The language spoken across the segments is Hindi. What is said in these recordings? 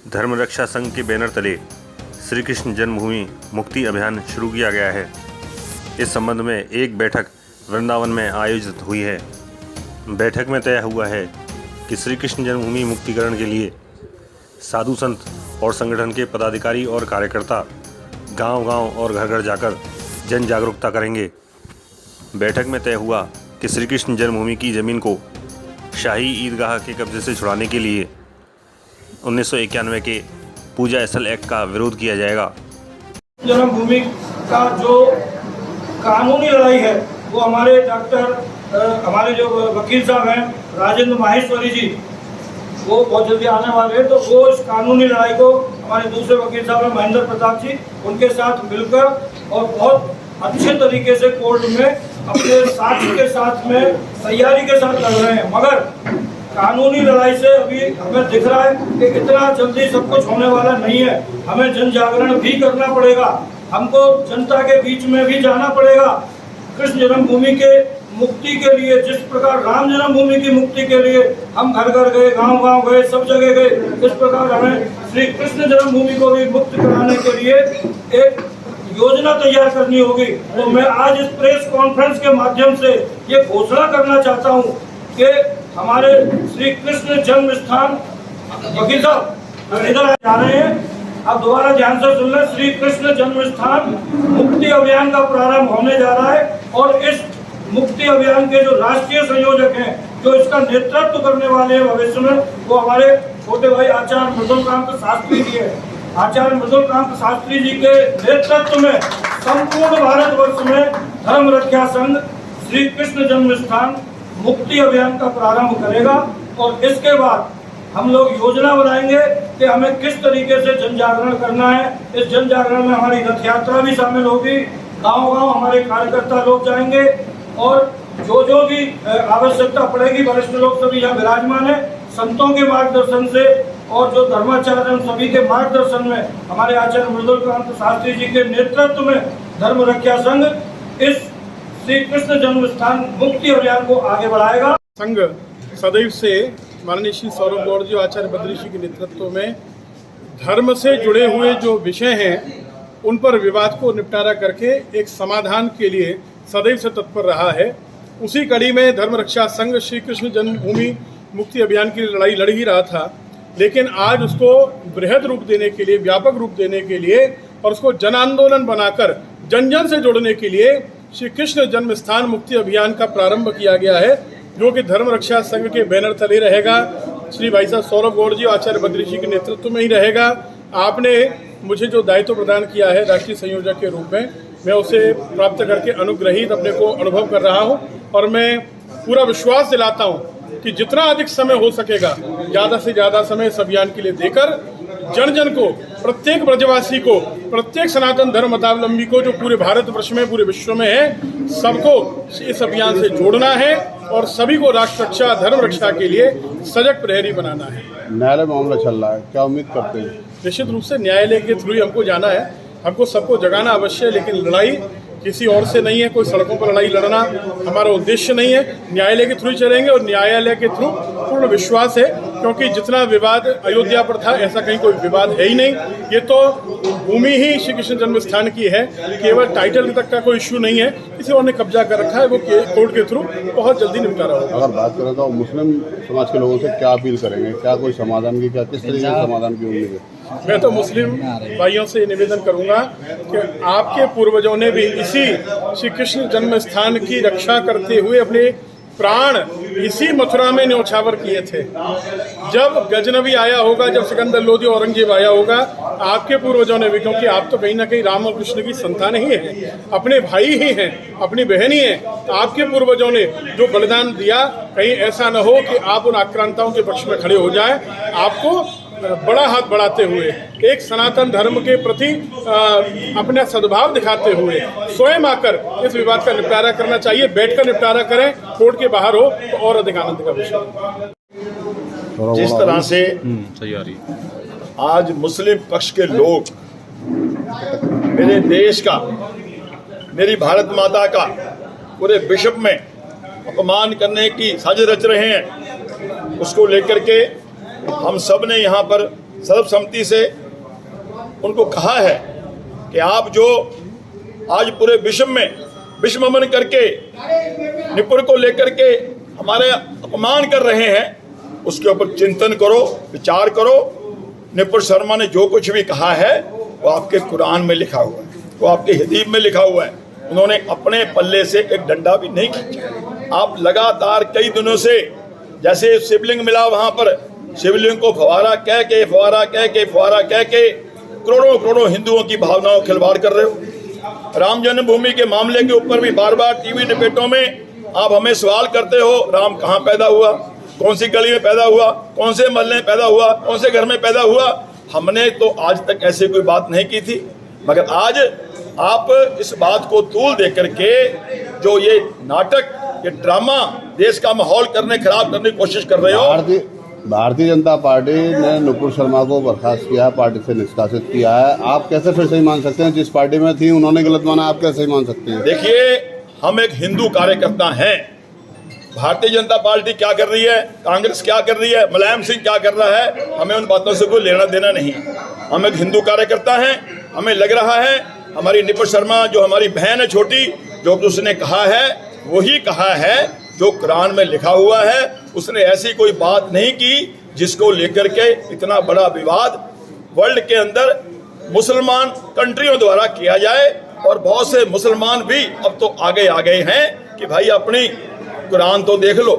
धर्म रक्षा संघ के बैनर तले श्री कृष्ण जन्मभूमि मुक्ति अभियान शुरू किया गया है। इस संबंध में एक बैठक वृंदावन में आयोजित हुई है। बैठक में तय हुआ है कि श्री कृष्ण जन्मभूमि मुक्तिकरण के लिए साधु संत और संगठन के पदाधिकारी और कार्यकर्ता गांव-गांव और घर-घर जाकर जन जागरूकता करेंगे। बैठक में तय हुआ कि श्री कृष्ण जन्मभूमि की ज़मीन को शाही ईदगाह के कब्जे से छुड़ाने के लिए 1991 के पूजा स्थल एक्ट का विरोध किया जाएगा। जन्मभूमि का जो कानूनी लड़ाई है वो हमारे जो वकील साहब हैं राजेंद्र माहेश्वरी जी, वो बहुत जल्दी आने वाले हैं। तो वो इस कानूनी लड़ाई को हमारे दूसरे वकील साहब हैं महेंद्र प्रताप जी, उनके साथ मिलकर और बहुत अच्छे तरीके से कोर्ट में अपने साथी के साथ में तैयारी के साथ लड़ रहे हैं। मगर कानूनी लड़ाई से अभी हमें दिख रहा है कि इतना जल्दी सब कुछ होने वाला नहीं है। हमें जन जागरण भी करना पड़ेगा, हमको जनता के बीच में भी जाना पड़ेगा। कृष्ण जन्मभूमि के मुक्ति के लिए, जिस प्रकार राम जन्मभूमि की मुक्ति के लिए हम घर घर गए, गांव-गांव गए, सब जगह गए, इस प्रकार हमें श्री कृष्ण जन्मभूमि को भी मुक्त कराने के लिए एक योजना तैयार करनी होगी। तो मैं आज इस प्रेस कॉन्फ्रेंस के माध्यम से ये घोषणा करना चाहता हूँ कि हमारे श्री कृष्ण जन्म स्थान, वकील साहब इधर जा रहे हैं, आप दोबारा ध्यान से सुन लें। श्री कृष्ण जन्म स्थान मुक्ति अभियान का प्रारंभ होने जा रहा है और इस मुक्ति अभियान के जो राष्ट्रीय संयोजक हैं, जो इसका नेतृत्व करने वाले हैं भविष्य में, वो हमारे छोटे भाई आचार्य मृदुलकांत शास्त्री जी है। आचार्य मृदुलकांत शास्त्री जी के नेतृत्व में संपूर्ण भारतवर्ष में धर्म रक्षा संघ श्री कृष्ण जन्म स्थान मुक्ति अभियान का प्रारंभ करेगा। और इसके बाद हम लोग योजना बनाएंगे कि हमें किस तरीके से जन जागरण करना है। इस जन जागरण में हमारी रथ यात्रा भी शामिल होगी, गांव-गांव हमारे कार्यकर्ता लोग जाएंगे और जो भी आवश्यकता पड़ेगी, वरिष्ठ लोग सभी यहाँ विराजमान है, संतों के मार्गदर्शन से और जो धर्माचार्य सभी के मार्गदर्शन में हमारे आचार्य मृदुलकांत शास्त्री जी के नेतृत्व में धर्म रक्षा संघ इस श्री कृष्ण जन्म स्थान मुक्ति अभियान को आगे बढ़ाएगा। संघ सदैव से माननीय श्री सौरभ गौड़ जी आचार्य बद्री जी के नेतृत्व में धर्म से जुड़े हुए जो विषय हैं उन पर विवाद को निपटारा करके एक समाधान के लिए सदैव से तत्पर रहा है। उसी कड़ी में धर्म रक्षा संघ श्री कृष्ण जन्मभूमि मुक्ति अभियान की लड़ाई लड़ ही रहा था, लेकिन आज उसको बृहद रूप देने के लिए, व्यापक रूप देने के लिए और उसको जन आंदोलन बनाकर जन जन से जोड़ने के लिए श्री कृष्ण जन्म स्थान मुक्ति अभियान का प्रारंभ किया गया है, जो कि धर्म रक्षा संघ के बैनर तले रहेगा। श्री भाई साहब सौरभ गौड़ जी आचार्य बद्री जी के नेतृत्व में ही रहेगा। आपने मुझे जो दायित्व प्रदान किया है राष्ट्रीय संयोजक के रूप में, मैं उसे प्राप्त करके अनुग्रहित अपने को अनुभव कर रहा हूँ और मैं पूरा विश्वास दिलाता हूँ कि जितना अधिक समय हो सकेगा, ज़्यादा से ज़्यादा समय इस अभियान के लिए देकर जन जन को, प्रत्येक ब्रजवासी को, प्रत्येक सनातन धर्मावलंबी को जो पूरे भारतवर्ष में, पूरे विश्व में है, सबको इस अभियान से जोड़ना है और सभी को राष्ट्र रक्षा, धर्म रक्षा के लिए सजग प्रहरी बनाना है। न्यायालय मामला चल रहा है, क्या उम्मीद करते हैं? निश्चित रूप से न्यायालय के थ्रू ही हमको जाना है, हमको सबको जगाना अवश्य है, लेकिन लड़ाई किसी और से नहीं है। कोई सड़कों पर लड़ाई लड़ना हमारा उद्देश्य नहीं है। न्यायालय के थ्रू चलेंगे और न्यायालय के थ्रू पूर्ण विश्वास है, क्योंकि जितना विवाद अयोध्या पर था ऐसा कहीं कोई विवाद है ही नहीं। ये तो भूमि ही श्री कृष्ण जन्म स्थान की है, केवल टाइटल तक का कोई इश्यू नहीं है, किसी और ने कब्जा कर रखा है, वो कोर्ट के थ्रू बहुत जल्दी निपटारा होगा। अगर बात करें तो मुस्लिम समाज के लोगों से क्या अपील करेंगे, क्या कोई समाधान की, क्या किस तरीके से समाधान की उम्मीद है? मैं तो मुस्लिम भाइयों से निवेदन करूंगा कि आपके पूर्वजों ने भी इसी श्री कृष्ण जन्म स्थान की रक्षा करते हुए अपने प्राण इसी मथुरा में न्यौछावर किए थे। जब गजनबी आया होगा, जब सिकंदर लोधी औरंगजेब आया होगा, आपके पूर्वजों ने भी, क्योंकि आप तो कहीं ना कहीं राम और कृष्ण की संतान ही है, अपने भाई ही हैं, अपनी बहन ही है, आपके पूर्वजों ने जो बलिदान दिया, कहीं ऐसा न हो कि आप उन आक्रांताओं के पक्ष में खड़े हो जाए। आपको बड़ा हाथ बढ़ाते हुए, एक सनातन धर्म के प्रति अपना सद्भाव दिखाते हुए स्वयं आकर इस विवाद का निपटारा करना चाहिए। बैठकर निपटारा करें, कोर्ट के बाहर हो तो और अधिक आनंद का विषय। जिस तरह से आज मुस्लिम पक्ष के लोग मेरे देश का, मेरी भारत माता का पूरे विश्व में अपमान करने की साजिश रच रहे हैं, उसको लेकर के हम सब ने यहाँ पर सर्वसम्मति से उनको कहा है कि आप जो आज पूरे विश्व में विश्वमन करके निपुण को लेकर के हमारे अपमान कर रहे हैं, उसके ऊपर चिंतन करो, विचार करो। निपुण शर्मा ने जो कुछ भी कहा है वो आपके कुरान में लिखा हुआ है, वो आपके हदीस में लिखा हुआ है। उन्होंने अपने पल्ले से एक डंडा भी नहीं खींचा। आप लगातार कई दिनों से जैसे शिवलिंग मिला वहां पर शिवलिंग को फवारा कह के करोड़ों करोड़ों हिंदुओं की भावनाओं खिलवाड़ कर रहे हो। राम जन्मभूमि के मामले के ऊपर भी बार बार टीवी डिबेटों में आप हमें सवाल करते हो, राम कहाँ पैदा हुआ, कौन सी गली में पैदा हुआ, कौन से महल्ले में पैदा हुआ, कौन से घर में पैदा हुआ। हमने तो आज तक ऐसी कोई बात नहीं की थी, मगर आज आप इस बात को तूल दे करके जो ये नाटक, ये ड्रामा देश का माहौल खराब करने की कोशिश कर रहे हो। भारतीय जनता पार्टी ने नुपुर शर्मा को बर्खास्त किया, पार्टी से निष्कासित किया है। आप कैसे फिर सही मान सकते हैं? जिस पार्टी में थी उन्होंने गलत माना, आप कैसे सही मान सकते हैं? देखिए, हम एक हिंदू कार्यकर्ता हैं। भारतीय जनता पार्टी क्या कर रही है, कांग्रेस क्या कर रही है, मुलायम सिंह क्या कर रहा है, हमें उन बातों से कोई लेना देना नहीं। हम एक हिंदू कार्यकर्ता हैं। हमें लग रहा है हमारी निपुण शर्मा जो हमारी बहन है छोटी, जो उसने कहा है वही कहा है जो कुरान में लिखा हुआ है। उसने ऐसी कोई बात नहीं की जिसको लेकर के इतना बड़ा विवाद वर्ल्ड के अंदर मुसलमान कंट्रियों द्वारा किया जाए। और बहुत से मुसलमान भी अब तो आगे आ गए हैं कि भाई अपनी कुरान तो देख लो,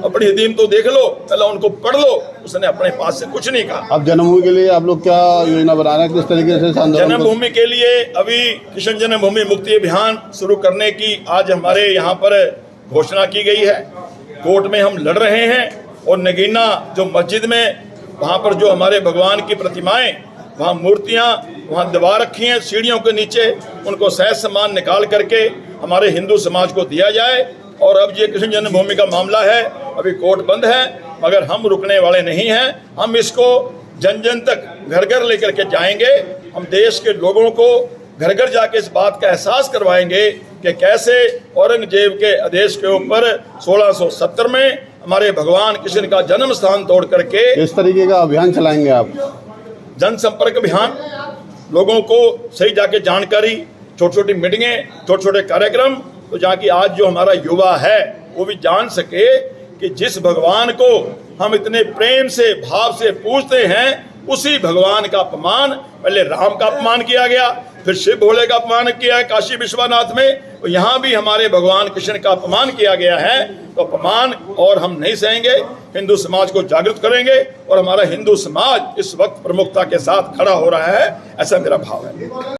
अपनी हदीस तो देख लो, पहले उनको पढ़ लो। उसने अपने पास से कुछ नहीं कहा। अब जन्मभूमि के लिए आप लोग क्या योजना बना रहे हैं, किस तरीके से जन्मभूमि के लिए अभी कृष्ण जन्मभूमि मुक्ति अभियान शुरू करने की आज हमारे यहाँ पर घोषणा की गई है। कोर्ट में हम लड़ रहे हैं और नगीना जो मस्जिद में वहाँ पर जो हमारे भगवान की प्रतिमाएं, वहाँ मूर्तियाँ वहाँ दबा रखी हैं सीढ़ियों के नीचे, उनको सहज सम्मान निकाल करके हमारे हिंदू समाज को दिया जाए। और अब ये कृष्ण जन्मभूमि का मामला है, अभी कोर्ट बंद है, मगर हम रुकने वाले नहीं हैं। हम इसको जन जन तक घर घर लेकर के जाएंगे। हम देश के लोगों को घर घर जाके इस बात का एहसास करवाएंगे कि कैसे औरंगजेब के आदेश के ऊपर 1670 में हमारे भगवान कृष्ण का जन्म स्थान तोड़ करके इस तरीके का अभियान चलाएंगे आप? जनसंपर्क अभियान, लोगों को सही जाके जानकारी, छोटी छोटी मीटिंगें, छोटे छोटे कार्यक्रम, तो जाके आज जो हमारा युवा है वो भी जान सके कि जिस भगवान को हम इतने प्रेम से भाव से पूजते हैं, उसी भगवान का अपमान, पहले राम का अपमान किया गया, फिर शिव भोले का अपमान किया है काशी विश्वनाथ में, तो यहाँ भी हमारे भगवान कृष्ण का अपमान किया गया है। तो अपमान और हम नहीं सहेंगे, हिंदू समाज को जागृत करेंगे और हमारा हिंदू समाज इस वक्त प्रमुखता के साथ खड़ा हो रहा है, ऐसा मेरा भाव है।